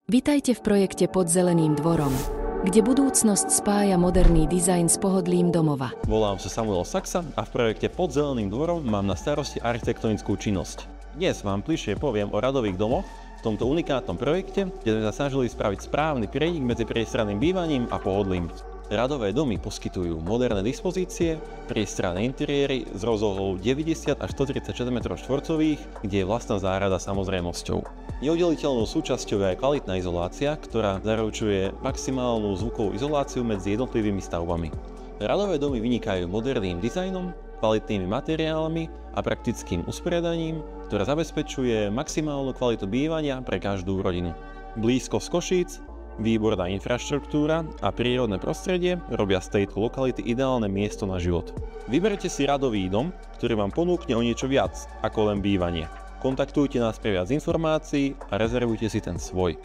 Vitajte v projekte Pod zeleným dvorom, kde budúcnosť spája moderný dizajn s pohodlím domova. Volám sa Samuel Saxa a v projekte Pod zeleným dvorom mám na starosti architektonickú činnosť. Dnes vám bližšie poviem o radových domoch v tomto unikátnom projekte, kde sme sa snažili spraviť správny prienik medzi priestranným bývaním a pohodlím. Radové domy poskytujú moderné dispozície, priestranné interiéry s rozlohou 90 až 130 m2, kde je vlastná záhrada samozrejmosťou. Neoddeliteľnou súčasťou je aj kvalitná izolácia, ktorá zaručuje maximálnu zvukovú izoláciu medzi jednotlivými stavbami. Radové domy vynikajú moderným dizajnom, kvalitnými materiálmi a praktickým usporiadaním, ktoré zabezpečuje maximálnu kvalitu bývania pre každú rodinu. Blízkosť Košíc, výborná infraštruktúra a prírodné prostredie robia z tejto lokality ideálne miesto na život. Vyberte si radový dom, ktorý vám ponúkne o niečo viac ako len bývanie. Kontaktujte nás pre viac informácií a rezervujte si ten svoj.